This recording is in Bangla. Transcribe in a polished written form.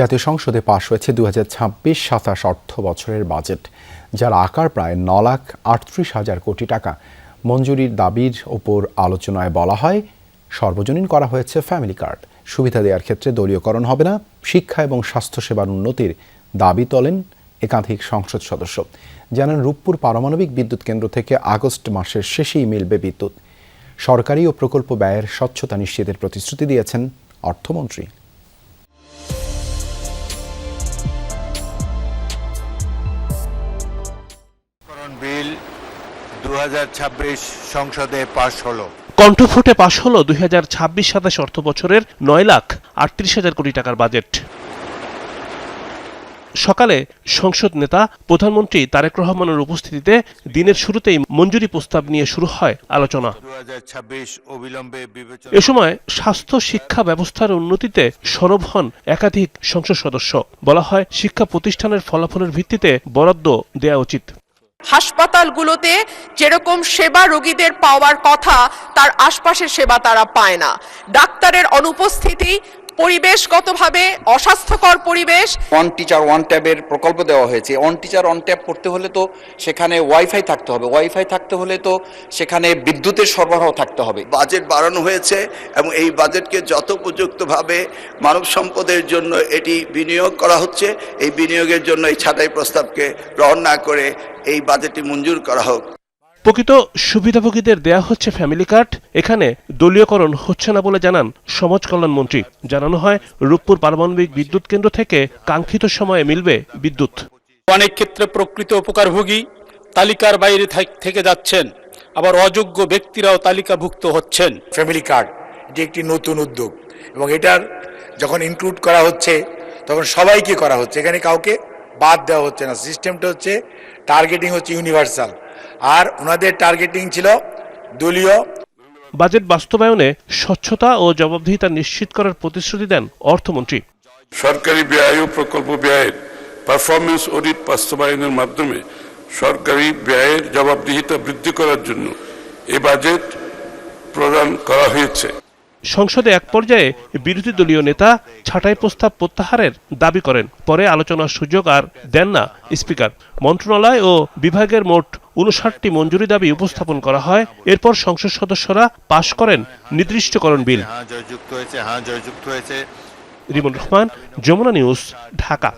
জাতীয় সংসদে পাশ হয়েছে 2026-27 অর্থ বছরের বাজেট, যার আকার প্রায় 9,38,000 কোটি টাকা। মঞ্জুরির দাবির ওপর আলোচনায় বলা হয়, সর্বজনীন করা হয়েছে ফ্যামিলি কার্ড। সুবিধা দেওয়ার ক্ষেত্রে দলীয়করণ হবে না। শিক্ষা এবং স্বাস্থ্যসেবার উন্নতির দাবি তোলেন একাধিক সংসদ সদস্য। জানান, রূপপুর পারমাণবিক বিদ্যুৎ কেন্দ্র থেকে আগস্ট মাসের শেষেই মিলবে বিদ্যুৎ। সরকারি ও প্রকল্প ব্যয়ের স্বচ্ছতা নিশ্চিতের প্রতিশ্রুতি দিয়েছেন অর্থমন্ত্রী। বিল 2026 সংসদে পাশ হলো। কণ্ঠফুটে পাশ হলো 2026-27 অর্থ বছরের 9,38,000 কোটি টাকার বাজেট। সকালে সংসদ নেতা প্রধানমন্ত্রী তারেক রহমানের উপস্থিতিতে দিনের শুরুতেই মঞ্জুরি প্রস্তাব নিয়ে শুরু হয় আলোচনা। এ সময় স্বাস্থ্য শিক্ষা ব্যবস্থার উন্নতিতে সরব হন একাধিক সংসদ সদস্য। বলা হয়, শিক্ষা প্রতিষ্ঠানের ফলাফলের ভিত্তিতে বরাদ্দ দেওয়া উচিত। হাসপাতালগুলোতে যেরকম সেবা রোগীদের পাওয়ার কথা, তার আশপাশের সেবা তারা পায় না। ডাক্তারের অনুপস্থিতি, পরিবেশগতভাবে অস্বাস্থ্যকর পরিবেশ। ওয়ান টিচার ওয়ান ট্যাবের প্রকল্প দেওয়া হয়েছে। ওয়ান টিচার ওয়ান ট্যাব করতে হলে তো সেখানে ওয়াইফাই থাকতে হবে, ওয়াইফাই থাকতে হলে তো সেখানে বিদ্যুতের সরবরাহ থাকতে হবে। বাজেট বাড়ানো হয়েছে এবং এই বাজেটকে যথোপযুক্তভাবে মানব সম্পদের জন্য এটি বিনিয়োগ করা হচ্ছে। এই বিনিয়োগের জন্য এই ছাঁটাই প্রস্তাবকে গ্রহণ না করে এই বাজেটটি মঞ্জুর করা হোক। প্রকৃত সুবিধাভোগীদের দেয়া হচ্ছে ফ্যামিলি কার্ড। এখানে দলীয়করণ হচ্ছে না বলে জানান সমাজ কল্যাণ মন্ত্রী। জানানো হয়, রূপপুর পারমাণবিক বিদ্যুৎ কেন্দ্র থেকে কাঙ্ক্ষিত সময়ে মিলবে বিদ্যুৎ। অনেক ক্ষেত্রে প্রকৃত উপকারভোগী তালিকার বাইরে থেকে যাচ্ছেন, আবার অযোগ্য ব্যক্তিরাও তালিকাভুক্ত হচ্ছেন। ফ্যামিলি কার্ড এটি একটি নতুন উদ্যোগ এবং এটার যখন ইনক্লুড করা হচ্ছে তখন সবাইকে করা হচ্ছে, এখানে কাউকে বাদ দেওয়া হচ্ছে না। সিস্টেমটা হচ্ছে টার্গেটিং হচ্ছে ইউনিভার্সাল, আর ওনাদের টার্গেটিং ছিল দলীয়। বাজেট বাস্তবায়নে স্বচ্ছতা ও জবাবদিহিতা নিশ্চিত করার প্রতিশ্রুতি দেন অর্থমন্ত্রী। সরকারি ব্যয় ও প্রকল্প ব্যয়ের পারফরমেন্স অডিট বাস্তবায়নের মাধ্যমে সরকারি ব্যয়ের জবাবদিহিতা বৃদ্ধি করার জন্য এই বাজেট প্রদান করা হয়েছে। সংসদে এক পর্যায়ে বিরোধী দলীয় নেতা ছাঁটাই প্রস্তাব প্রত্যাহারের দাবি করেন। পরে আলোচনার সুযোগ আর দেন না স্পিকার। মন্ত্রণালয় ও বিভাগের মোট 59টি মঞ্জুরি দাবি উপস্থাপন করা হয়। এরপর সংসদ সদস্যরা পাশ করেন নির্দিষ্টকরণ বিল। জয়যুক্ত হয়েছে। রিমন রহমান, যমুনা নিউজ, ঢাকা।